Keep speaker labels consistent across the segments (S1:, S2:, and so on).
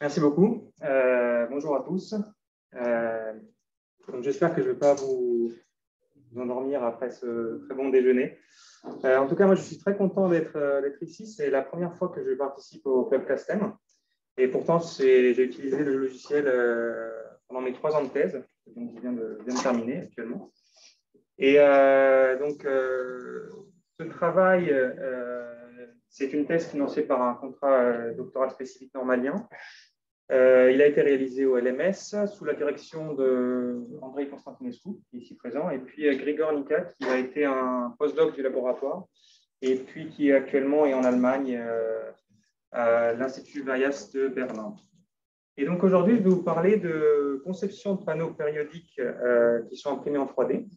S1: Merci beaucoup. Bonjour à tous. J'espère que je ne vais pas vous endormir après ce très bon déjeuner. En tout cas, moi, je suis très content d'être ici. C'est la première fois que je participe au Club Castem. Et pourtant, j'ai utilisé le logiciel pendant mes 3 ans de thèse, donc je viens de terminer actuellement. Et ce travail, c'est une thèse financée par un contrat doctoral spécifique normalien. Il a été réalisé au LMS sous la direction d'Andrei Constantinescu, qui est ici présent, et puis Grigor Nica, qui a été un postdoc du laboratoire, et puis qui actuellement est en Allemagne à l'Institut Weiss de Berlin. Et donc aujourd'hui, je vais vous parler de conception de panneaux périodiques qui sont imprimés en 3D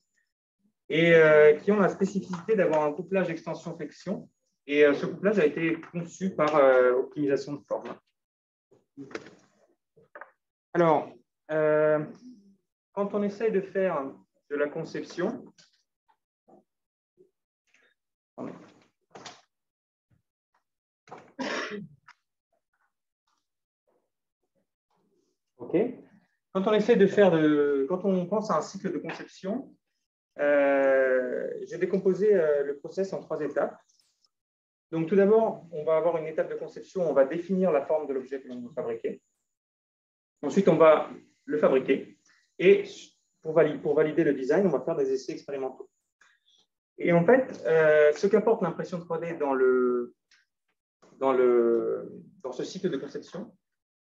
S1: et qui ont la spécificité d'avoir un couplage extension-flexion. Et ce couplage a été conçu par optimisation de forme. Alors, quand on essaye de faire de la conception, OK. Quand on pense à un cycle de conception, j'ai décomposé le process en 3 étapes. Donc, tout d'abord, on va avoir une étape de conception, on va définir la forme de l'objet que l'on veut fabriquer. Ensuite, on va le fabriquer. Et pour valider le design, on va faire des essais expérimentaux. Et en fait, ce qu'apporte l'impression 3D dans ce cycle de conception,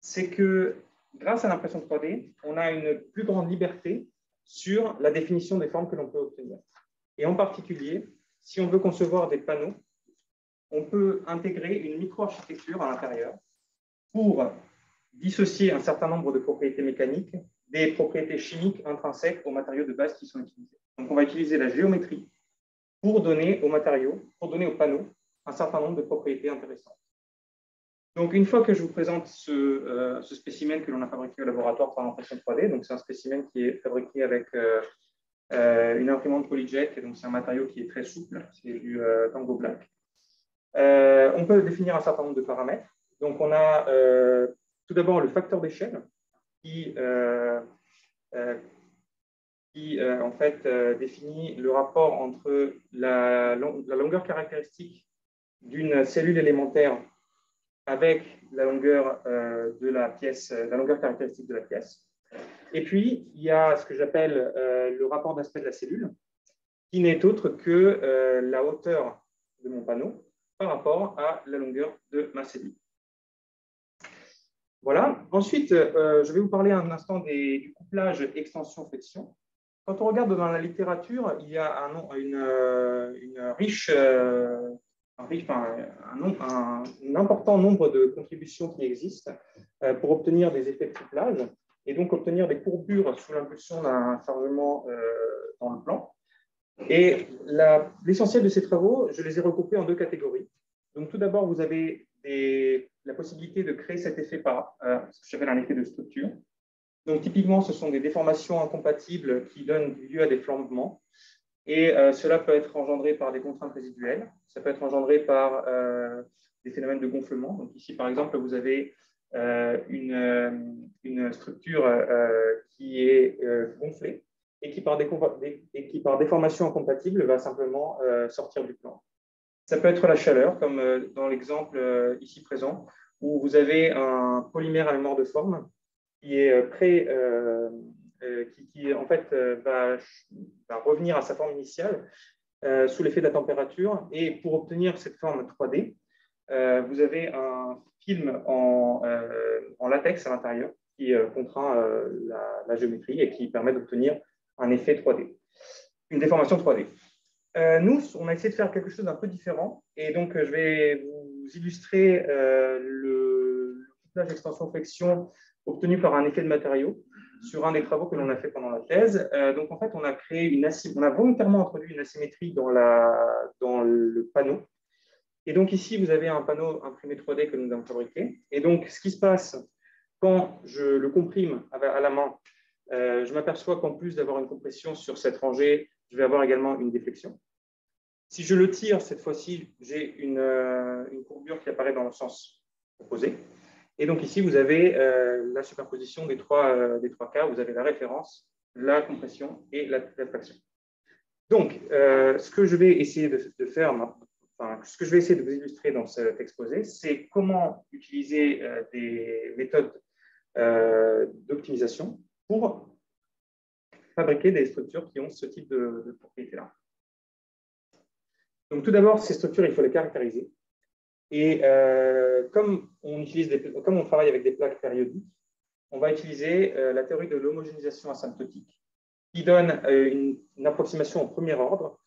S1: c'est que grâce à l'impression 3D, on a une plus grande liberté sur la définition des formes que l'on peut obtenir. Et en particulier, si on veut concevoir des panneaux, on peut intégrer une micro-architecture à l'intérieur pour dissocier un certain nombre de propriétés mécaniques des propriétés chimiques intrinsèques aux matériaux de base qui sont utilisés. Donc, on va utiliser la géométrie pour donner aux matériaux, pour donner aux panneaux un certain nombre de propriétés intéressantes. Donc, une fois que je vous présente ce spécimen que l'on a fabriqué au laboratoire par impression 3D, donc c'est un spécimen qui est fabriqué avec une imprimante PolyJet, et donc c'est un matériau qui est très souple, c'est du Tango Black. On peut définir un certain nombre de paramètres. Donc, on a tout d'abord le facteur d'échelle qui en fait définit le rapport entre la longueur caractéristique d'une cellule élémentaire avec la longueur de la pièce, la longueur caractéristique de la pièce. Et puis, il y a ce que j'appelle le rapport d'aspect de la cellule, qui n'est autre que la hauteur de mon panneau par rapport à la longueur de ma cellule. Voilà. Ensuite, je vais vous parler un instant du couplage extension-flexion. Quand on regarde dans la littérature, il y a un important nombre de contributions qui existent pour obtenir des effets de couplage et donc obtenir des courbures sous l'impulsion d'un chargement dans le plan. Et l'essentiel de ces travaux, je les ai regroupés en 2 catégories. Donc, tout d'abord, vous avez la possibilité de créer cet effet par ce que j'appelle un effet de structure. Donc, typiquement, ce sont des déformations incompatibles qui donnent lieu à des flambements. Et cela peut être engendré par des contraintes résiduelles. Ça peut être engendré par des phénomènes de gonflement. Donc, ici, par exemple, vous avez une structure qui est gonflée et qui, par déformation incompatible, va simplement sortir du plan. Ça peut être la chaleur, comme dans l'exemple ici présent, où vous avez un polymère à mémoire de forme qui est qui en fait va revenir à sa forme initiale sous l'effet de la température. Et pour obtenir cette forme 3D, vous avez un film en latex à l'intérieur qui contraint la géométrie et qui permet d'obtenir un effet 3D, une déformation 3D. Nous, on a essayé de faire quelque chose d'un peu différent. Et donc, je vais vous illustrer le couplage extension-flexion obtenu par un effet de matériau sur un des travaux que l'on a fait pendant la thèse. Donc, en fait, on a volontairement introduit une asymétrie dans le panneau. Et donc, ici, vous avez un panneau imprimé 3D que nous avons fabriqué. Et donc, ce qui se passe quand je le comprime à la main, je m'aperçois qu'en plus d'avoir une compression sur cette rangée, je vais avoir également une déflexion. Si je le tire, cette fois-ci, j'ai une courbure qui apparaît dans le sens opposé. Et donc ici, vous avez la superposition des trois cas. Vous avez la référence, la compression et la traction. Donc, ce que je vais essayer de faire, enfin, ce que je vais essayer de vous illustrer dans cet exposé, c'est comment utiliser des méthodes d'optimisation pour fabriquer des structures qui ont ce type de propriétés-là. Donc, tout d'abord, ces structures, il faut les caractériser. Et comme on travaille avec des plaques périodiques, on va utiliser la théorie de l'homogénéisation asymptotique, qui donne une approximation au premier ordre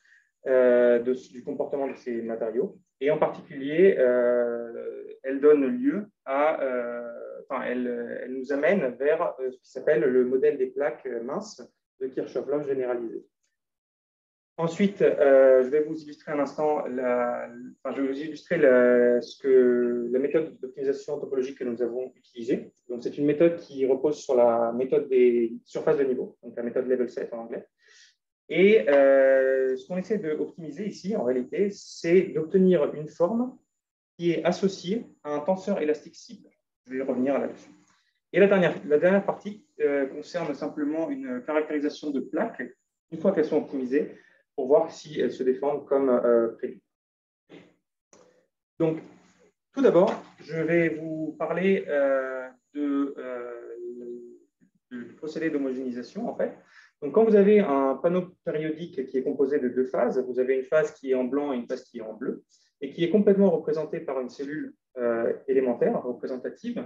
S1: du comportement de ces matériaux. Et en particulier, elle donne lieu à, elle nous amène vers ce qui s'appelle le modèle des plaques minces de Kirchhoff-Love généralisé. Ensuite, je vais vous illustrer un instant, je vais vous illustrer la méthode d'optimisation topologique que nous avons utilisée. Donc, c'est une méthode qui repose sur la méthode des surfaces de niveau, donc la méthode level set en anglais. Et ce qu'on essaie d'optimiser ici, en réalité, c'est d'obtenir une forme qui est associée à un tenseur élastique cible. Je vais revenir là-dessus. Et la dernière partie concerne simplement une caractérisation de plaques, une fois qu'elles sont optimisées, pour voir si elles se défendent comme prévu. Donc, tout d'abord, je vais vous parler du procédé d'homogénéisation, en fait. Donc, quand vous avez un panneau périodique qui est composé de deux phases, vous avez une phase qui est en blanc et une phase qui est en bleu, et qui est complètement représentée par une cellule élémentaire, représentative.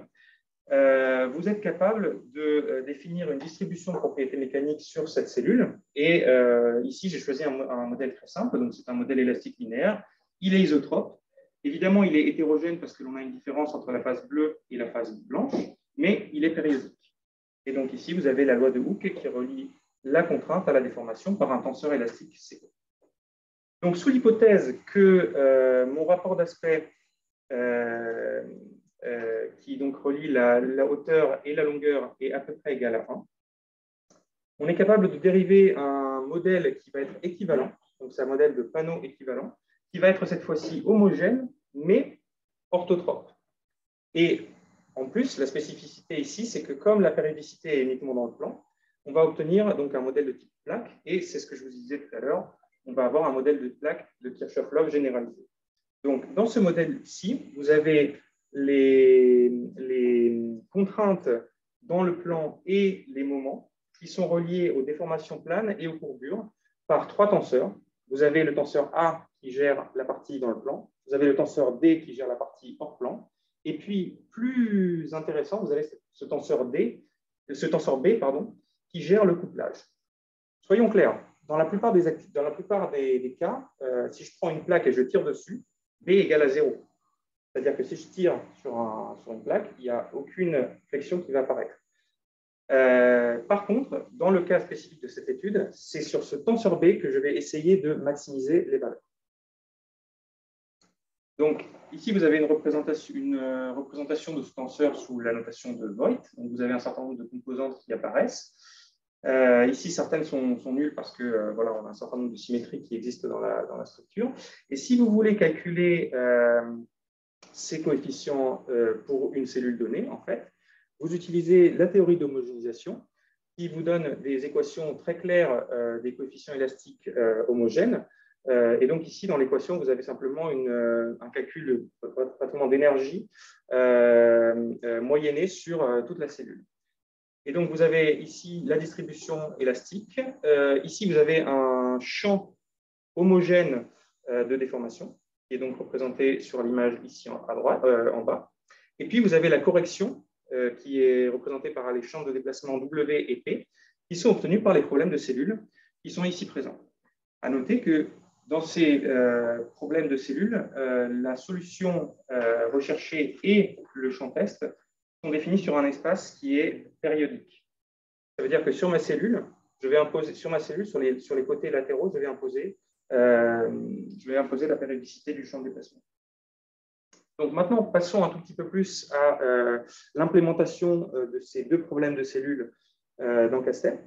S1: Vous êtes capable de définir une distribution de propriétés mécaniques sur cette cellule. Et ici, j'ai choisi un modèle très simple. Donc, c'est un modèle élastique linéaire. Il est isotrope. Évidemment, il est hétérogène parce que l'on a une différence entre la phase bleue et la phase blanche, mais il est périodique. Et donc, ici, vous avez la loi de Hooke qui relie la contrainte à la déformation par un tenseur élastique C. Donc, sous l'hypothèse que mon rapport d'aspect qui donc relie la hauteur et la longueur est à peu près égal à 1. On est capable de dériver un modèle qui va être équivalent, donc c'est un modèle de panneau équivalent, qui va être cette fois-ci homogène, mais orthotrope. Et en plus, la spécificité ici, c'est que comme la périodicité est uniquement dans le plan, on va obtenir donc un modèle de type plaque, et c'est ce que je vous disais tout à l'heure, on va avoir un modèle de plaque de Kirchhoff-Love généralisé. Donc, dans ce modèle-ci, vous avez les contraintes dans le plan et les moments qui sont reliés aux déformations planes et aux courbures par trois tenseurs. Vous avez le tenseur A qui gère la partie dans le plan, vous avez le tenseur D qui gère la partie hors plan, et puis, plus intéressant, vous avez ce tenseur B qui gère le couplage. Soyons clairs, dans la plupart des cas, si je prends une plaque et je tire dessus, B égale à 0. C'est-à-dire que si je tire sur une plaque, il n'y a aucune flexion qui va apparaître. Par contre, dans le cas spécifique de cette étude, c'est sur ce tenseur B que je vais essayer de maximiser les valeurs. Donc, ici, vous avez une représentation de ce tenseur sous la notation de Voigt. Donc, vous avez un certain nombre de composantes qui apparaissent. Ici, certaines sont nulles parce que voilà, on a un certain nombre de symétries qui existent dans la structure. Et si vous voulez calculer ces coefficients pour une cellule donnée, en fait, vous utilisez la théorie d'homogénéisation qui vous donne des équations très claires des coefficients élastiques homogènes. Et donc ici, dans l'équation, vous avez simplement un calcul pratiquement d'énergie moyenné sur toute la cellule. Et donc, vous avez ici la distribution élastique. Ici, vous avez un champ homogène de déformation, qui est donc représenté sur l'image ici à droite, en bas. Et puis, vous avez la correction, qui est représentée par les champs de déplacement W et P, qui sont obtenus par les problèmes de cellules qui sont ici présents. À noter que dans ces problèmes de cellules, la solution recherchée et le champ test sont définis sur un espace qui est périodique. Ça veut dire que sur ma cellule, je vais imposer sur les côtés latéraux, je vais imposer la périodicité du champ de déplacement. Donc maintenant, passons un tout petit peu plus à l'implémentation de ces deux problèmes de cellules dans Castel.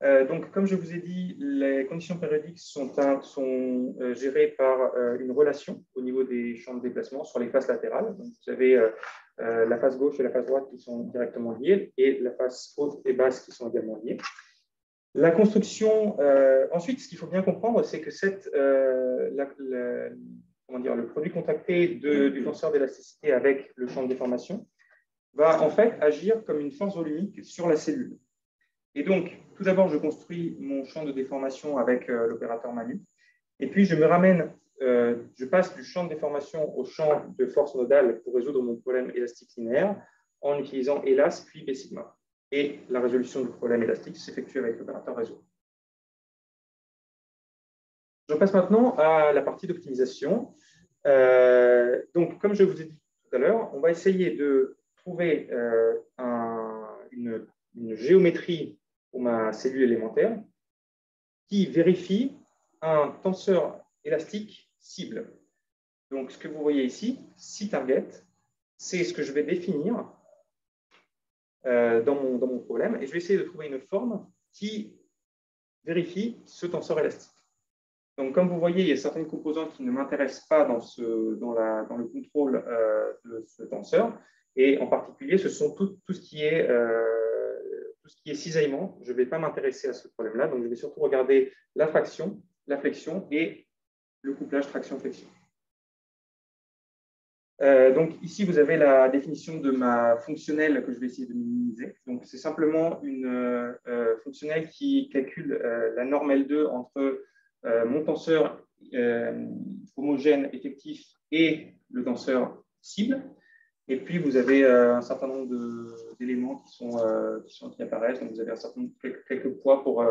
S1: Donc, comme je vous ai dit, les conditions périodiques sont gérées par une relation au niveau des champs de déplacement sur les faces latérales. Donc, vous avez la face gauche et la face droite qui sont directement liées, et la face haute et basse qui sont également liées. La construction, ensuite, ce qu'il faut bien comprendre, c'est que le produit contracté du tenseur d'élasticité avec le champ de déformation va en fait agir comme une force volumique sur la cellule. Et donc, tout d'abord, je construis mon champ de déformation avec l'opérateur Manu, et puis je passe du champ de déformation au champ de force nodale pour résoudre mon problème élastique linéaire en utilisant hélas puis B sigma. Et la résolution du problème élastique s'effectue avec l'opérateur réseau. Je passe maintenant à la partie d'optimisation. Donc, comme je vous ai dit tout à l'heure, on va essayer de trouver une géométrie pour ma cellule élémentaire qui vérifie un tenseur élastique cible. Donc, ce que vous voyez ici, C-target, c'est ce que je vais définir dans mon problème, et je vais essayer de trouver une forme qui vérifie ce tenseur élastique. Donc, comme vous voyez, il y a certaines composantes qui ne m'intéressent pas dans le contrôle de ce tenseur, et en particulier, ce sont tout ce qui est cisaillement. Je ne vais pas m'intéresser à ce problème-là, donc je vais surtout regarder la traction, la flexion et le couplage traction-flexion. Donc ici, vous avez la définition de ma fonctionnelle que je vais essayer de minimiser. Donc c'est simplement une fonctionnelle qui calcule la norme L2 entre mon tenseur homogène effectif et le tenseur cible. Et puis vous avez un certain nombre d'éléments qui apparaissent. Donc vous avez quelques poids pour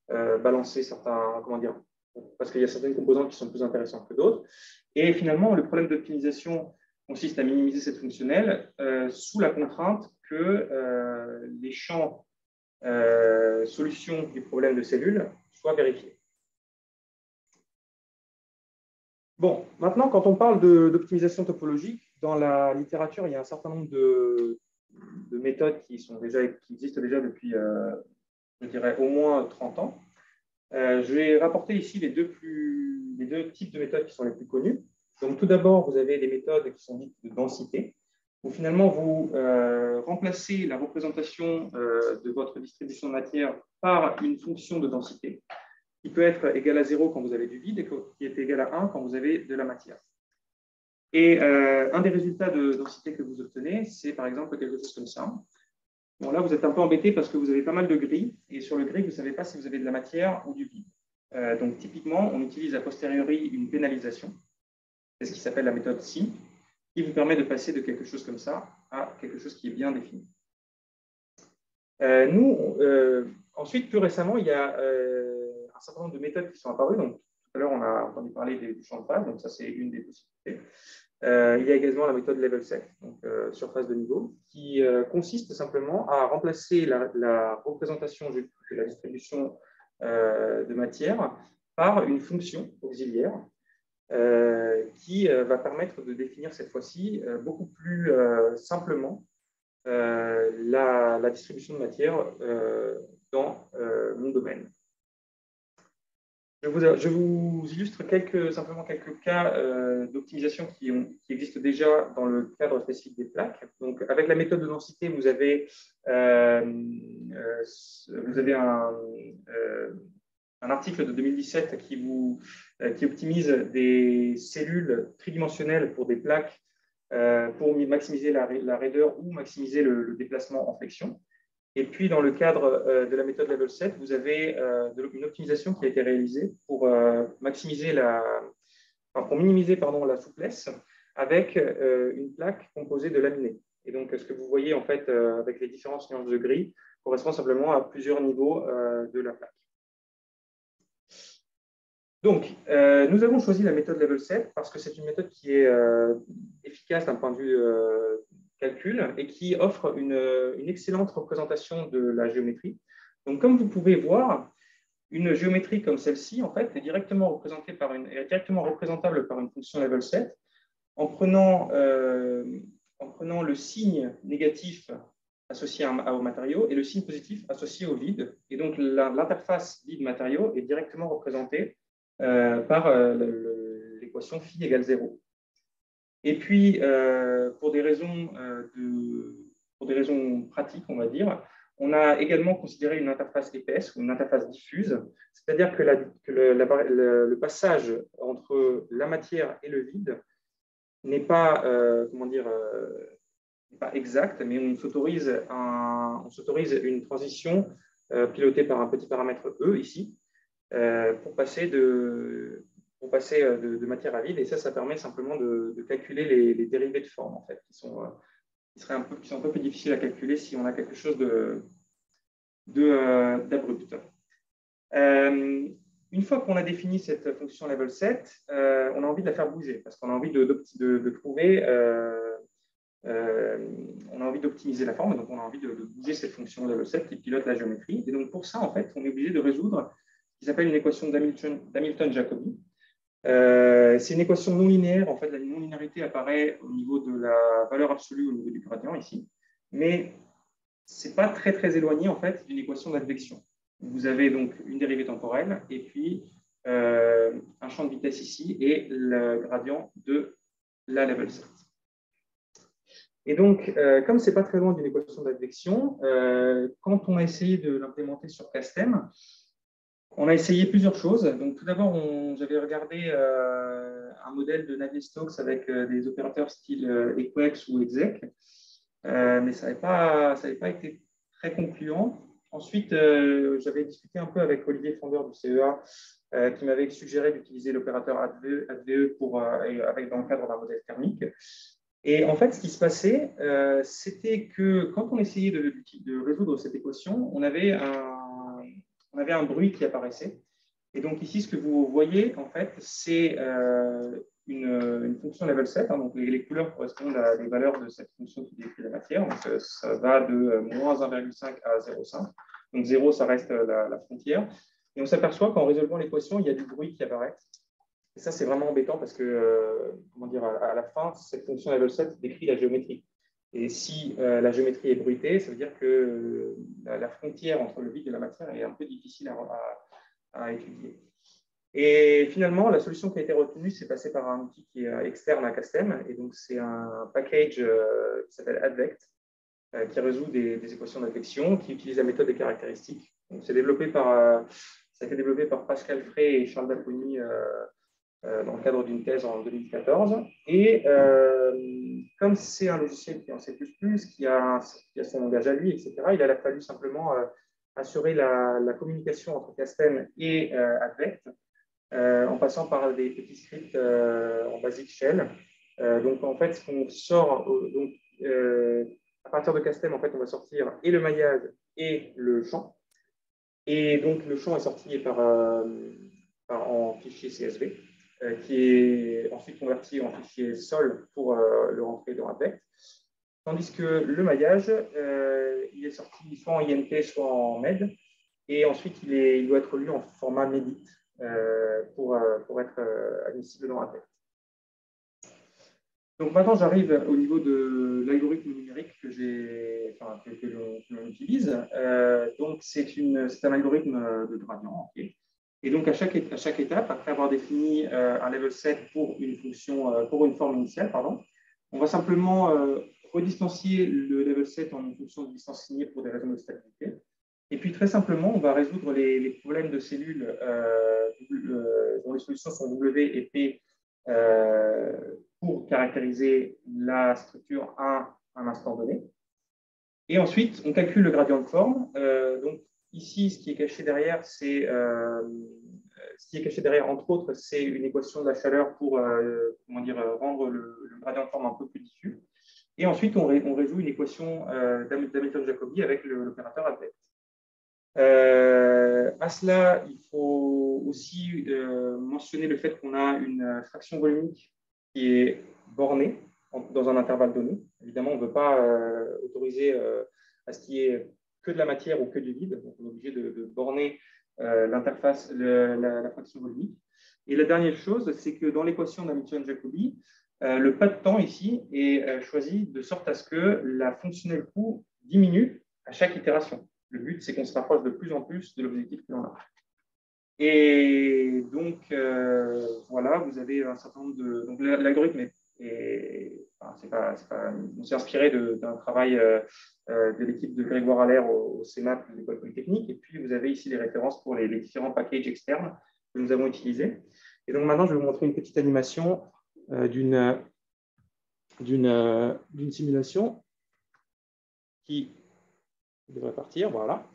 S1: balancer certains, parce qu'il y a certaines composantes qui sont plus intéressantes que d'autres. Et finalement, le problème d'optimisation consiste à minimiser cette fonctionnelle sous la contrainte que les champs solutions du problème de cellules soient vérifiés. Bon, maintenant, quand on parle d'optimisation topologique, dans la littérature, il y a un certain nombre de méthodes qui existent déjà depuis, je dirais, au moins 30 ans. Je vais rapporter ici les deux types de méthodes qui sont les plus connues. Donc, tout d'abord, vous avez des méthodes qui sont dites de densité, où finalement, vous remplacez la représentation de votre distribution de matière par une fonction de densité, qui peut être égale à 0 quand vous avez du vide et qui est égale à 1 quand vous avez de la matière. Et un des résultats de densité que vous obtenez, c'est par exemple quelque chose comme ça. Bon, là, vous êtes un peu embêté parce que vous avez pas mal de gris, et sur le gris, vous ne savez pas si vous avez de la matière ou du vide. Donc, typiquement, on utilise a posteriori une pénalisation. C'est ce qui s'appelle la méthode SI, qui vous permet de passer de quelque chose comme ça à quelque chose qui est bien défini. Ensuite, plus récemment, il y a un certain nombre de méthodes qui sont apparues. Donc, tout à l'heure, on a entendu parler du champ de phase, donc ça, c'est une des possibilités. Il y a également la méthode level set, donc surface de niveau, qui consiste simplement à remplacer la représentation de la distribution de matière par une fonction auxiliaire qui va permettre de définir cette fois-ci beaucoup plus simplement la distribution de matière dans mon domaine. Je vous illustre simplement quelques cas d'optimisation qui existent déjà dans le cadre spécifique des plaques. Donc, avec la méthode de densité, vous avez un article de 2017 qui optimise des cellules tridimensionnelles pour des plaques pour maximiser la raideur ou maximiser le déplacement en flexion. Et puis, dans le cadre de la méthode Level 7, vous avez une optimisation qui a été réalisée pour minimiser la souplesse avec une plaque composée de laminés. Et donc, ce que vous voyez en fait avec les différentes nuances de gris correspond simplement à plusieurs niveaux de la plaque. Donc, nous avons choisi la méthode Level 7 parce que c'est une méthode qui est efficace d'un point de vue calcul et qui offre une excellente représentation de la géométrie. Donc, comme vous pouvez voir, une géométrie comme celle-ci, en fait, est directement représentable par une fonction level set en prenant le signe négatif associé au matériau et le signe positif associé au vide. Et donc, l'interface vide-matériau est directement représentée par l'équation phi égale 0. Et puis, pour des raisons pratiques, on va dire, on a également considéré une interface épaisse ou une interface diffuse, c'est-à-dire que, le passage entre la matière et le vide n'est pas, pas exact, mais on s'autorise une transition pilotée par un petit paramètre E ici, pour passer de matière à vide. Et ça permet simplement de calculer les dérivés de forme, en fait, qui sont un peu plus difficiles à calculer si on a quelque chose d'abrupt. Une fois qu'on a défini cette fonction level set, on a envie de la faire bouger parce qu'on a envie de trouver, on a envie d'optimiser la forme, donc on a envie de bouger cette fonction level set qui pilote la géométrie. Et donc pour ça, en fait, on est obligé de résoudre ce qui s'appelle une équation d'Hamilton-Jacobi. C'est une équation non linéaire. En fait, la non-linéarité apparaît au niveau de la valeur absolue au niveau du gradient ici, mais c'est pas très très éloigné en fait d'une équation d'advection. Vous avez donc une dérivée temporelle et puis un champ de vitesse ici et le gradient de la level set. Et donc, comme ce n'est pas très loin d'une équation d'advection, quand on a essayé de l'implémenter sur Castem, on a essayé plusieurs choses. Donc, tout d'abord, j'avais regardé un modèle de Navier-Stokes avec des opérateurs style Equex ou Exec, mais ça n'avait pas été très concluant. Ensuite, j'avais discuté un peu avec Olivier Fondeur du CEA, qui m'avait suggéré d'utiliser l'opérateur ADVE dans le cadre d'un modèle thermique. Et en fait, ce qui se passait, c'était que quand on essayait de résoudre cette équation, on avait un bruit qui apparaissait. Et donc ici, ce que vous voyez, en fait, c'est une fonction level set. Hein, donc les couleurs correspondent à des valeurs de cette fonction qui décrit la matière. Donc ça va de moins 1,5 à 0,5. Donc 0, ça reste la frontière. Et on s'aperçoit qu'en résolvant l'équation, il y a du bruit qui apparaît. Et ça, c'est vraiment embêtant parce que, à la fin, cette fonction level set décrit la géométrie. Et si la géométrie est bruitée, ça veut dire que la frontière entre le vide et la matière est un peu difficile à étudier. Et finalement, la solution qui a été retenue, c'est passer par un outil qui est externe à Castem. Et donc, c'est un package qui s'appelle Advect, qui résout des équations d'advection, qui utilise la méthode des caractéristiques. Donc, ça a été développé par Pascal Frey et Charles Dapponi dans le cadre d'une thèse en 2014. Et comme c'est un logiciel qui est en C++, qui a son langage à lui, etc., il a fallu simplement assurer la communication entre Castem et Advect en passant par des petits scripts en basic shell. Donc, en fait, ce qu'on sort, à partir de Castem, en fait, on va sortir et le maillage et le champ. Et donc, le champ est sorti en fichier CSV, qui est ensuite converti en fichier SOL pour le rentrer dans Advect. Tandis que le maillage, il est sorti soit en INT, soit en MED. Et ensuite, il doit être lu en format MEDIT pour être admissible dans Advect. Donc maintenant, j'arrive au niveau de l'algorithme numérique que l'on utilise. Donc, c'est un algorithme de gradient. Okay. Et donc, à chaque étape, après avoir défini un level set pour une forme initiale, on va simplement redistancier le level set en une fonction de distance signée pour des raisons de stabilité. Et puis, très simplement, on va résoudre les problèmes de cellules dont les solutions sont W et P pour caractériser la structure à un instant donné. Et ensuite, on calcule le gradient de forme. Donc, ici, ce qui est caché derrière, entre autres, c'est une équation de la chaleur pour rendre le gradient de forme un peu plus diffus. Et ensuite, on résout une équation d'Hamilton-Jacobi avec l'opérateur Advect. À cela, il faut aussi mentionner le fait qu'on a une fraction volumique qui est bornée dans un intervalle donné. Évidemment, on ne veut pas autoriser à ce qu'il y ait que de la matière ou que du vide. Donc, on est obligé de borner l'interface, la fraction volumique. Et la dernière chose, c'est que dans l'équation d'Hamilton-Jacobi, le pas de temps ici est choisi de sorte à ce que la fonctionnelle coût diminue à chaque itération. Le but, c'est qu'on se rapproche de plus en plus de l'objectif que l'on a. Et donc, voilà, vous avez un certain nombre de... Donc, l'algorithme on s'est inspiré d'un travail de l'équipe de Grégoire Allaire au CEMAP de l'École Polytechnique. Et puis, vous avez ici les références pour les différents packages externes que nous avons utilisés. Et donc, maintenant, je vais vous montrer une petite animation d'une simulation qui devrait partir. Voilà.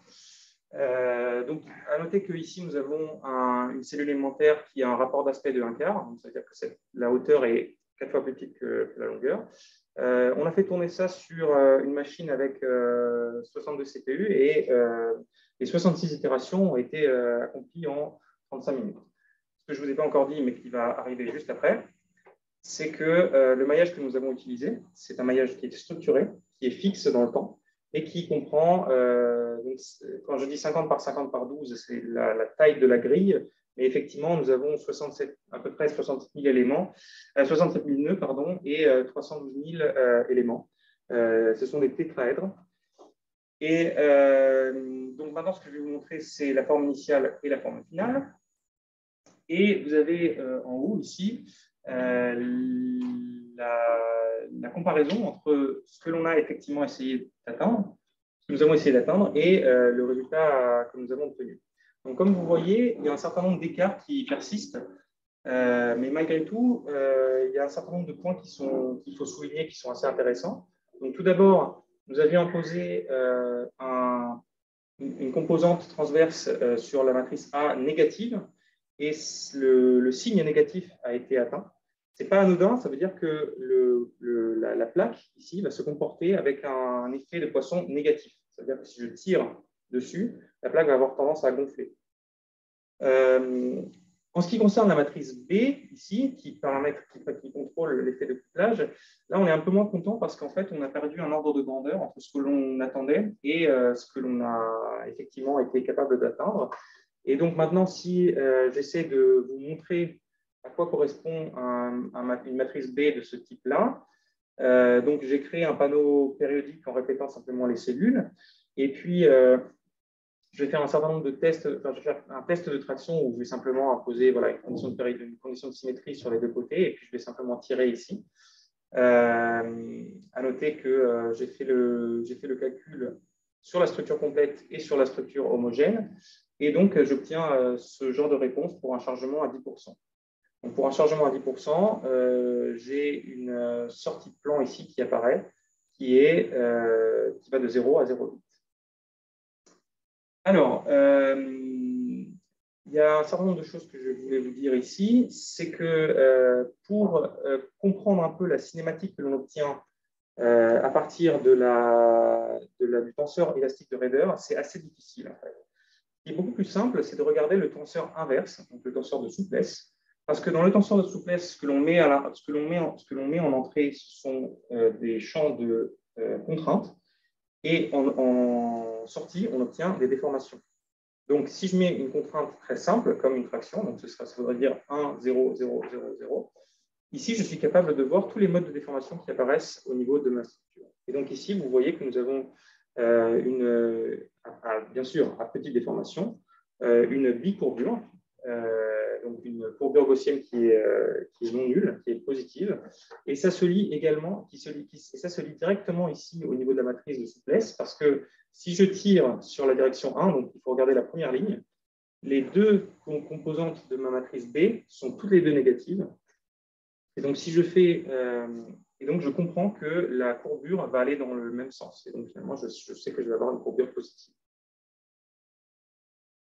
S1: Donc, à noter qu'ici, nous avons une cellule élémentaire qui a un rapport d'aspect de 1/4. Donc, ça veut dire que la hauteur est 4 fois plus petite que la longueur. On a fait tourner ça sur une machine avec 62 CPU et les 66 itérations ont été accomplies en 35 minutes. Ce que je ne vous ai pas encore dit, mais qui va arriver juste après, c'est que le maillage que nous avons utilisé, c'est un maillage qui est structuré, qui est fixe dans le temps et qui comprend, donc, quand je dis 50 par 50 par 12, c'est la taille de la grille, mais effectivement, nous avons à peu près 67 000 éléments, 67 000 nœuds, pardon, et 312 000 éléments. Ce sont des tétraèdres. Et donc maintenant, ce que je vais vous montrer, c'est la forme initiale et la forme finale. Et vous avez en haut ici la comparaison entre ce que l'on a effectivement essayé d'atteindre, ce que nous avons essayé d'atteindre, et le résultat que nous avons obtenu. Donc, comme vous voyez, il y a un certain nombre d'écarts qui persistent, mais malgré tout, il y a un certain nombre de points qu'il faut souligner, qui sont assez intéressants. Donc, tout d'abord, nous avions imposé une composante transverse sur la matrice A négative, et le signe négatif a été atteint. Ce n'est pas anodin, ça veut dire que la plaque ici va se comporter avec un effet de poisson négatif. C'est-à-dire que si je tire dessus, la plaque va avoir tendance à gonfler. En ce qui concerne la matrice B, ici, qui contrôle l'effet de couplage, là, on est un peu moins content parce qu'en fait, on a perdu un ordre de grandeur entre ce que l'on attendait et ce que l'on a effectivement été capable d'atteindre. Et donc maintenant, si j'essaie de vous montrer à quoi correspond une matrice B de ce type-là, donc j'ai créé un panneau périodique en répétant simplement les cellules. Et puis, je vais faire un certain nombre de tests. Enfin, je vais faire un test de traction où je vais simplement imposer une condition de symétrie sur les deux côtés. Et puis, je vais simplement tirer ici. À noter que j'ai fait le calcul sur la structure complète et sur la structure homogène. Et donc, j'obtiens ce genre de réponse pour un chargement à 10%. Donc, pour un chargement à 10%, j'ai une sortie de plan ici qui apparaît, qui va de 0 à 0,8. Alors, il y a un certain nombre de choses que je voulais vous dire ici. C'est que pour comprendre un peu la cinématique que l'on obtient à partir du tenseur élastique de Rader, c'est assez difficile en fait. Ce qui est beaucoup plus simple, c'est de regarder le tenseur inverse, donc le tenseur de souplesse, parce que dans le tenseur de souplesse, ce que l'on met en entrée, ce sont des champs de contraintes, et en sortie, on obtient des déformations. Donc, si je mets une contrainte très simple, comme une fraction, donc ça voudrait dire 1, 0, 0, 0, 0, ici, je suis capable de voir tous les modes de déformation qui apparaissent au niveau de ma structure. Et donc ici, vous voyez que nous avons bien sûr, à petite déformation, une bicourbure, donc une courbure gaussienne qui est non nulle, qui est positive, et ça se lit également, ça se lit directement ici au niveau de la matrice de souplesse, parce que si je tire sur la direction 1, donc il faut regarder la première ligne, les deux composantes de ma matrice B sont toutes les deux négatives, et donc si je fais et donc, je comprends que la courbure va aller dans le même sens. Et donc, finalement, je sais que je vais avoir une courbure positive.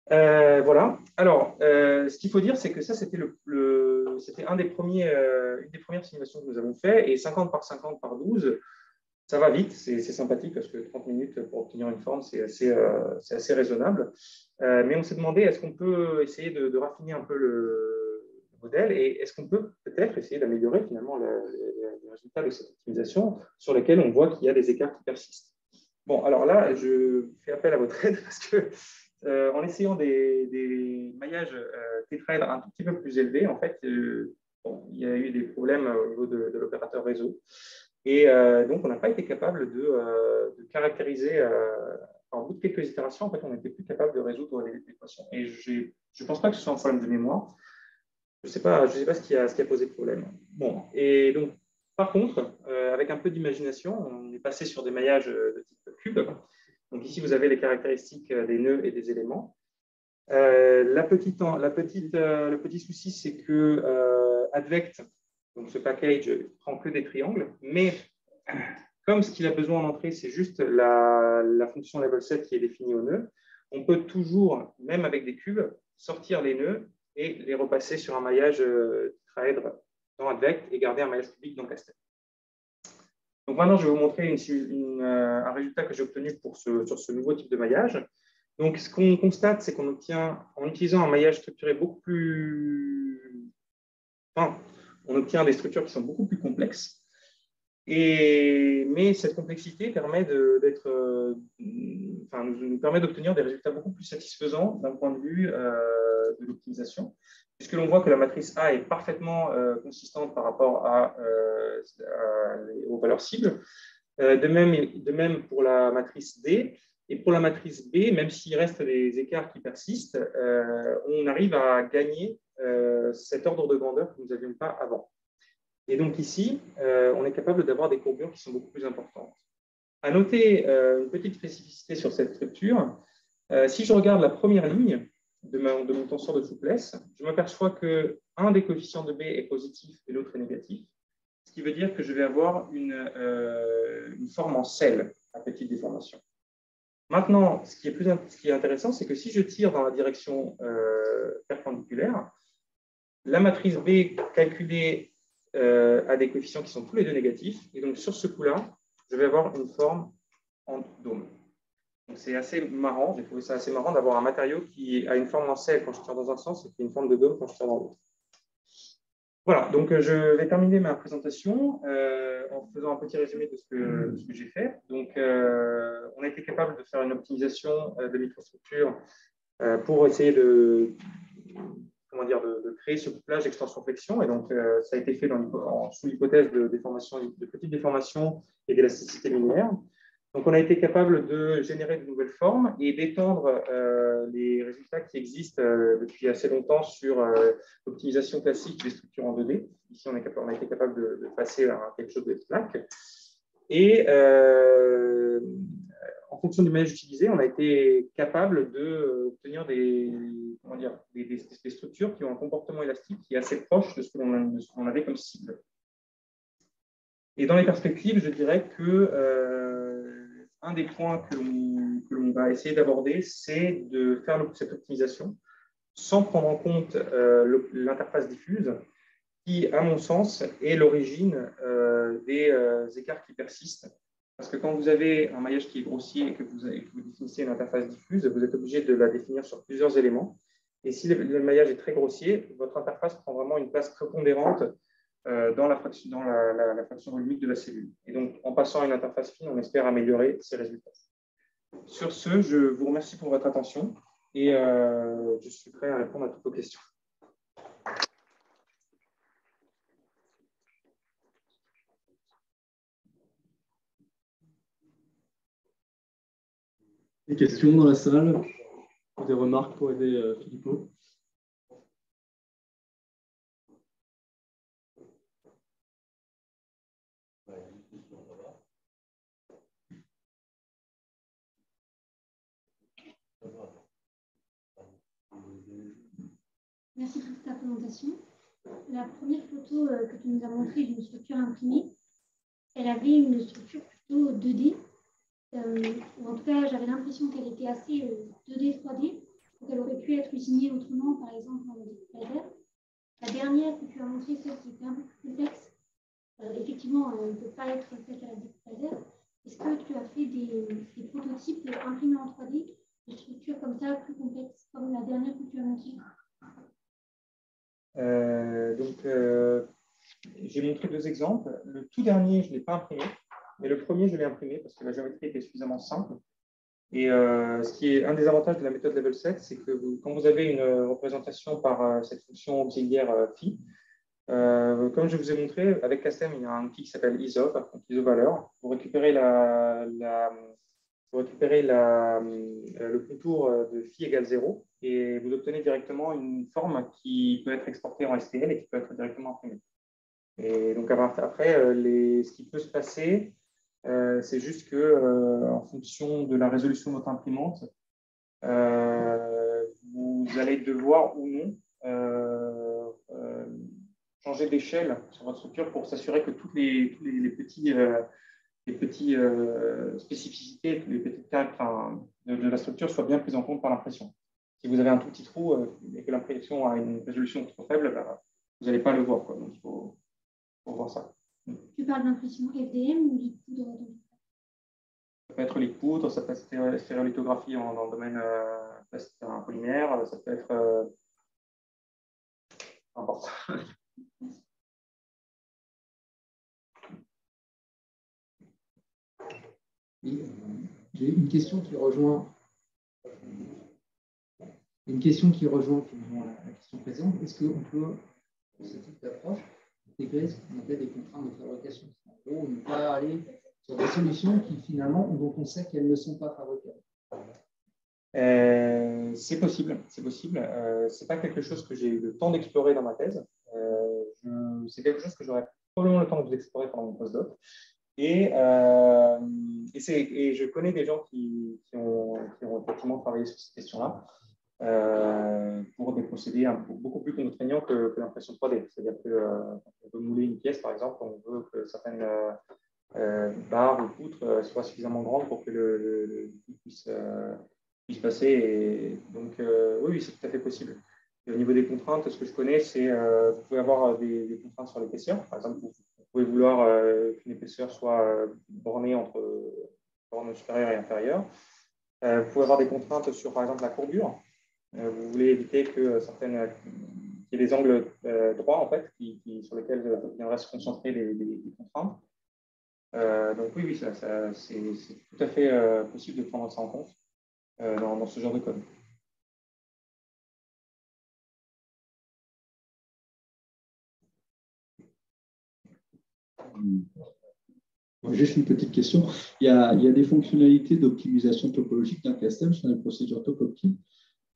S1: Voilà. Alors, ce qu'il faut dire, c'est que ça, c'était une des premières simulations que nous avons fait. Et 50 par 50 par 12, ça va vite. C'est sympathique parce que 30 minutes pour obtenir une forme, c'est assez raisonnable. Mais on s'est demandé, est-ce qu'on peut essayer de raffiner un peu le modèle et est-ce qu'on peut peut-être essayer d'améliorer finalement les résultats de cette optimisation sur lesquels on voit qu'il y a des écarts qui persistent. Bon, alors là, je fais appel à votre aide parce que en essayant des maillages tétraèdres un tout petit peu plus élevés, en fait, il y a eu des problèmes au niveau de l'opérateur réseau. Et donc, on n'a pas été capable de caractériser, en bout de quelques itérations, en fait, on n'était plus capable de résoudre l'équation. Et je ne pense pas que ce soit un problème de mémoire. Je ne sais pas ce qui a posé problème. Bon, et donc, Par contre, avec un peu d'imagination, on est passé sur des maillages de type cube. Donc ici, vous avez les caractéristiques des nœuds et des éléments. Le petit souci, c'est que Advect, donc ce package, prend que des triangles, mais comme ce qu'il a besoin en entrée, c'est juste la fonction level set qui est définie au nœud, on peut toujours, même avec des cubes, sortir les nœuds et les repasser sur un maillage tetraèdre dans Advect et garder un maillage cubique dans Castel. Donc maintenant, je vais vous montrer un résultat que j'ai obtenu sur ce nouveau type de maillage. Donc, ce qu'on constate, c'est qu'on obtient, en utilisant un maillage structuré beaucoup plus... Enfin, on obtient des structures qui sont beaucoup plus complexes. Mais cette complexité permet nous permet d'obtenir des résultats beaucoup plus satisfaisants d'un point de vue de l'optimisation, puisque l'on voit que la matrice A est parfaitement consistante par rapport aux valeurs cibles. De même pour la matrice D. Et pour la matrice B, même s'il reste des écarts qui persistent, on arrive à gagner cet ordre de grandeur que nous n'avions pas avant. Et donc ici, on est capable d'avoir des courbures qui sont beaucoup plus importantes. À noter une petite spécificité sur cette structure. Si je regarde la première ligne de mon tenseur de souplesse, je m'aperçois qu'un des coefficients de B est positif et l'autre est négatif, ce qui veut dire que je vais avoir une forme en selle à petite déformation. Maintenant, ce qui est intéressant, c'est que si je tire dans la direction perpendiculaire, la matrice B calculée a des coefficients qui sont tous les deux négatifs. Et donc, sur ce coup-là, je vais avoir une forme en dôme. Donc, c'est assez marrant. J'ai trouvé ça assez marrant d'avoir un matériau qui a une forme en selle quand je tire dans un sens et qui a une forme de dôme quand je tire dans l'autre. Voilà, donc je vais terminer ma présentation en faisant un petit résumé de ce que j'ai fait. Donc, on a été capable de faire une optimisation de microstructure pour essayer de créer ce couplage extension-flexion. Et donc, ça a été fait sous l'hypothèse de petites déformations et d'élasticité linéaire. Donc, on a été capable de générer de nouvelles formes et d'étendre les résultats qui existent depuis assez longtemps sur l'optimisation classique des structures en 2D. Ici, on a été capable de passer à quelque chose de plaque. Et en fonction du maillage utilisé, on a été capable d'obtenir des structures qui ont un comportement élastique qui est assez proche de ce qu'on avait comme cible. Et dans les perspectives, je dirais que un des points que l'on va essayer d'aborder, c'est de faire cette optimisation sans prendre en compte l'interface diffuse, qui, à mon sens, est l'origine des écarts qui persistent. Parce que quand vous avez un maillage qui est grossier et que vous définissez une interface diffuse, vous êtes obligé de la définir sur plusieurs éléments. Et si le maillage est très grossier, votre interface prend vraiment une place prépondérante dans la fraction volumique de la cellule. Et donc, en passant à une interface fine, on espère améliorer ces résultats. Sur ce, je vous remercie pour votre attention et je suis prêt à répondre à toutes vos questions.
S2: Des questions dans la salle? Des remarques pour aider Philippot?
S3: Merci pour ta présentation. La première photo que tu nous as montrée d'une structure imprimée, elle avait une structure plutôt 2D. Ou en tout cas, j'avais l'impression qu'elle était assez 2D, 3D. Donc, elle aurait pu être usinée autrement, par exemple, en laser. La dernière que tu as montrée, celle qui était un peu plus complexe, effectivement, elle ne peut pas être faite à la découpe laser. Est-ce que tu as fait des prototypes imprimés en 3D, de structures comme ça, plus complexes, comme la dernière que tu as montrée?
S1: J'ai montré deux exemples. Le tout dernier, je ne l'ai pas imprimé, mais le premier, je l'ai imprimé parce que la géométrie était suffisamment simple. Et ce qui est un des avantages de la méthode Level 7, c'est que quand vous avez une représentation par cette fonction auxiliaire phi, comme je vous ai montré, avec Castem, il y a un outil qui s'appelle isov, donc isovaleur. Vous récupérez le contour de phi égale 0 et vous obtenez directement une forme qui peut être exportée en STL et qui peut être directement imprimée. Et donc après, ce qui peut se passer, c'est juste que en fonction de la résolution de votre imprimante, vous allez devoir ou non changer d'échelle sur votre structure pour s'assurer que toutes les petits spécificités, les petites caractères de la structure soient bien prises en compte par l'impression. Si vous avez un tout petit trou et que l'impression a une résolution trop faible, vous n'allez pas le voir, quoi. Donc, il faut voir ça.
S3: Tu parles d'impression FDM ou de poudre?
S1: Ça peut être liquide, ça peut être stéréolithographie dans le domaine polymère, ça peut être n'importe.
S4: J'ai une question qui rejoint finalement la question présente. Est-ce qu'on peut, pour ce type d'approche, intégrer ce qu'on appelle des contraintes de fabrication? En gros, ne pas aller sur des solutions qui finalement, dont on sait qu'elles ne sont pas fabricables.
S1: C'est possible, c'est possible. C'est pas quelque chose que j'ai eu le temps d'explorer dans ma thèse. C'est quelque chose que j'aurais probablement le temps de vous explorer pendant mon postdoc. Et je connais des gens qui ont effectivement travaillé sur cette question-là pour des procédés beaucoup plus contraignants que l'impression 3D. C'est-à-dire qu'on veut mouler une pièce, par exemple, on veut que certaines barres ou poutres soient suffisamment grandes pour que le puisse passer. Et donc, oui, c'est tout à fait possible. Et au niveau des contraintes, ce que je connais, c'est vous pouvez avoir des contraintes sur l'épaisseur. Par exemple, vous pouvez vouloir qu'une épaisseur soit bornée entre borne supérieure et inférieure. Vous pouvez avoir des contraintes sur, par exemple, la courbure. Vous voulez éviter que qu'il y ait des angles droits, en fait, sur lesquels viendraient se concentrer les contraintes. Donc oui, c'est tout à fait possible de prendre ça en compte dans ce genre de code.
S5: Juste une petite question. Il y a des fonctionnalités d'optimisation topologique d'un custom sur une procédure TopOptim.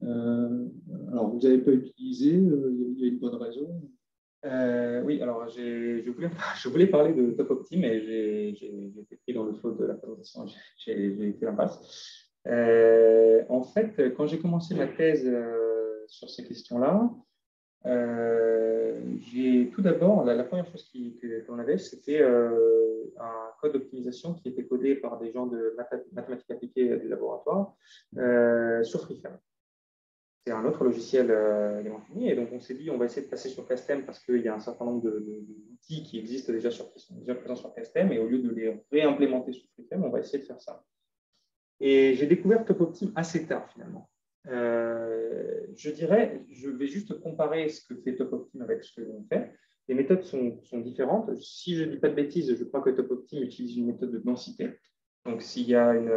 S5: Alors, vous n'avez pas utilisé, il y a une bonne raison?
S1: Oui, alors je voulais parler de TopOptim, mais j'ai été pris dans le flot de la présentation, j'ai fait l'impasse. En fait, quand j'ai commencé ma thèse sur ces questions-là, tout d'abord, la première chose qu'on avait, c'était un code d'optimisation qui était codé par des gens de mathématiques appliquées du laboratoire sur FreeFrame. C'est un autre logiciel élément fini, et donc on s'est dit on va essayer de passer sur Castem parce qu'il y a un certain nombre d'outils qui existent qui sont déjà présents sur Castem, et au lieu de les réimplémenter sur FreeFrame, on va essayer de faire ça. Et j'ai découvert TopOptim assez tard finalement. Je dirais, je vais juste comparer ce que fait TopOptim avec ce que l'on fait. Les méthodes sont différentes. Si je ne dis pas de bêtises, je crois que TopOptim utilise une méthode de densité. Donc, s'il y a une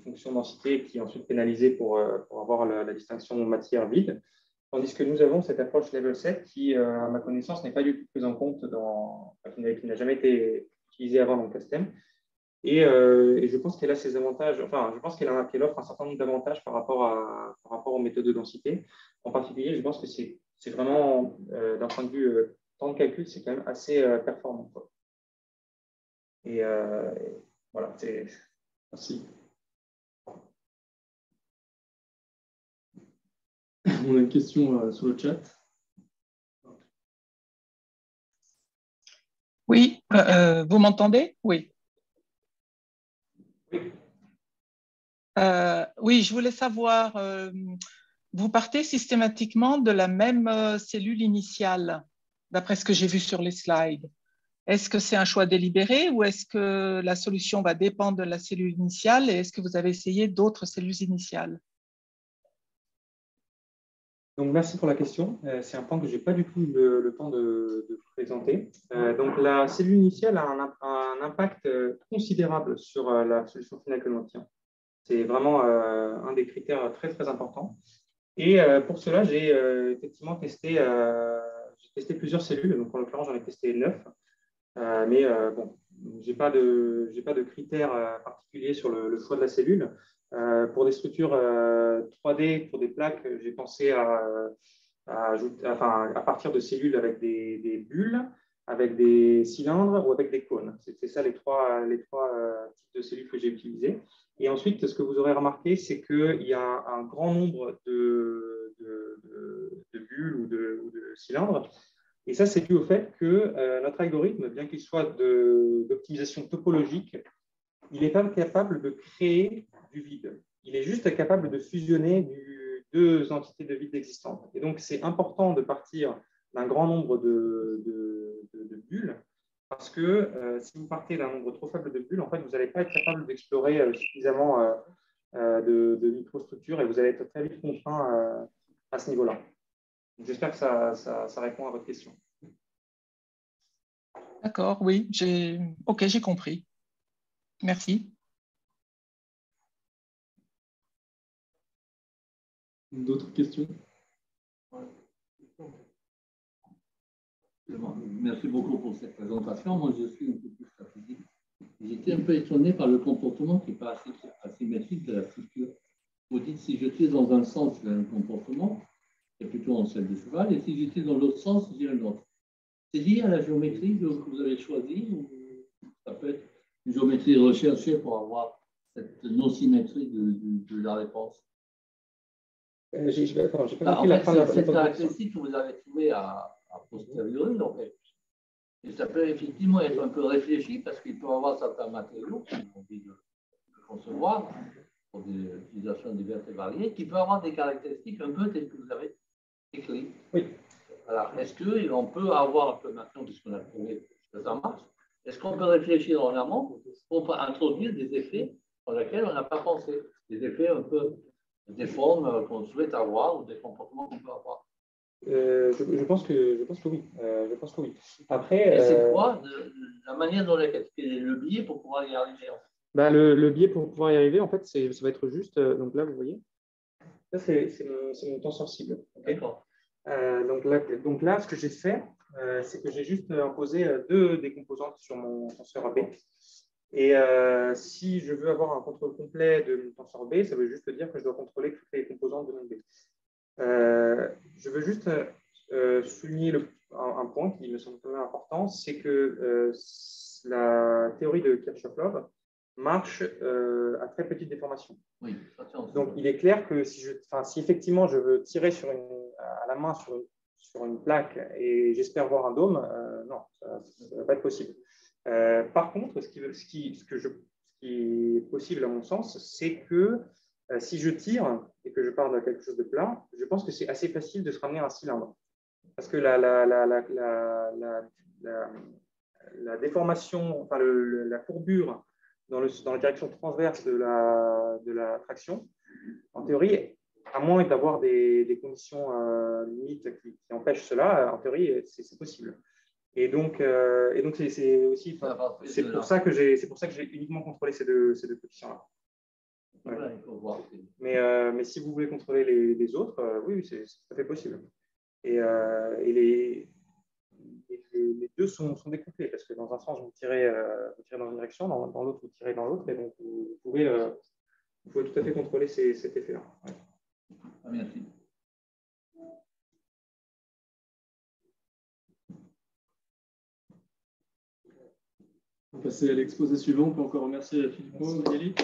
S1: fonction densité qui est ensuite pénalisée pour avoir la distinction matière vide, tandis que nous avons cette approche level 7 qui, à ma connaissance, n'est pas du tout prise en compte qui n'a jamais été utilisée avant dans le Castem. Et je pense qu'elle a ses avantages, enfin, je pense qu'elle offre un certain nombre d'avantages par rapport aux méthodes de densité. En particulier, je pense que c'est vraiment, d'un point de vue temps de calcul, c'est quand même assez performant, quoi. Et voilà, merci.
S2: On a une question sur le chat.
S6: Oui, vous m'entendez? Oui. Oui, je voulais savoir, vous partez systématiquement de la même cellule initiale, d'après ce que j'ai vu sur les slides. Est-ce que c'est un choix délibéré ou est-ce que la solution va dépendre de la cellule initiale, et est-ce que vous avez essayé d'autres cellules initiales?
S1: Donc, merci pour la question. C'est un point que je n'ai pas du tout eu le temps de présenter. Donc, la cellule initiale a un impact considérable sur la solution finale que l'on obtient. C'est vraiment un des critères très, très importants. Et pour cela, j'ai effectivement testé plusieurs cellules. Donc, en l'occurrence, j'en ai testé 9. Mais bon, je n'ai pas de critères particuliers sur le choix de la cellule. Pour des structures 3D, pour des plaques, j'ai pensé à partir de cellules avec des bulles. avec des cylindres ou avec des cônes. C'est ça les trois types de cellules que j'ai utilisées. Et ensuite, ce que vous aurez remarqué, c'est qu'il y a un grand nombre de bulles ou de cylindres. Et ça, c'est dû au fait que notre algorithme, bien qu'il soit d'optimisation topologique, il n'est pas capable de créer du vide. Il est juste capable de fusionner deux entités de vide existantes. Et donc, c'est important de partir d'un grand nombre de bulles, parce que si vous partez d'un nombre trop faible de bulles, en fait, vous n'allez pas être capable d'explorer suffisamment de microstructures et vous allez être très vite contraint à ce niveau-là. J'espère que ça répond à votre question.
S6: D'accord, oui, j'ai compris. Merci.
S5: D'autres questions?
S7: Merci beaucoup pour cette présentation. Moi, je suis un peu plus stratégique. J'étais un peu étonné par le comportement qui n'est pas assez asymétrique de la structure. Vous dites, si je tire dans un sens, j'ai un comportement, c'est plutôt en celle du cheval, et si je tire dans l'autre sens, j'ai un autre. C'est lié à la géométrie que vous avez choisie, ou ça peut être une géométrie recherchée pour avoir cette non-symétrie de la réponse?
S1: J'ai pas compris
S7: cette caractéristique que vous avez trouvée à posteriori, en fait. Et ça peut effectivement être un peu réfléchi parce qu'il peut y avoir certains matériaux qui ont envie de concevoir pour des utilisations diverses et variées, qui peuvent avoir des caractéristiques un peu telles que vous avez écrites.
S1: Oui.
S7: Alors, est-ce qu'on peut avoir un peu maintenant, puisqu'on a trouvé que ça marche, est-ce qu'on peut réfléchir en amont pour introduire des effets sur lesquels on n'a pas pensé, des effets un peu des formes qu'on souhaite avoir ou des comportements qu'on peut avoir?
S1: Je pense que oui. Je pense que oui. Après,
S7: et c'est quoi la manière dont quel est le biais pour pouvoir y arriver?
S1: Ben, le biais pour pouvoir y arriver, en fait, ça va être juste. Donc là, vous voyez, ça c'est mon tenseur cible. Okay.
S7: D'accord.
S1: Donc là, ce que j'ai fait, c'est que j'ai juste imposé deux des composantes sur mon tenseur AB. Et si je veux avoir un contrôle complet de mon tenseur B, ça veut juste dire que je dois contrôler toutes les composantes de mon B. Je veux juste souligner un point qui me semble quand même important, c'est que la théorie de Kirchhoff-Love marche à très petite déformation.
S7: Oui,
S1: donc, il est clair que si effectivement je veux tirer à la main sur une plaque et j'espère voir un dôme, non, ça ne va pas être possible. Par contre, ce qui est possible à mon sens, c'est que si je tire et que je pars de quelque chose de plat, je pense que c'est assez facile de se ramener à un cylindre. Parce que la déformation, enfin la courbure dans la direction transverse de la traction, en théorie, à moins d'avoir des conditions limites qui empêchent cela, en théorie, c'est possible. Et donc c'est aussi, c'est pour ça que j'ai uniquement contrôlé ces deux positions-là. Ouais. Mais si vous voulez contrôler les autres, oui, c'est tout à fait possible. Et les deux sont découplés parce que dans un sens, vous tirez dans une direction, dans l'autre, vous tirez dans l'autre, et donc vous pouvez tout à fait contrôler cet effet-là. Ouais.
S7: Merci.
S2: On va passer à l'exposé suivant. On peut encore remercier Filippo, Magali.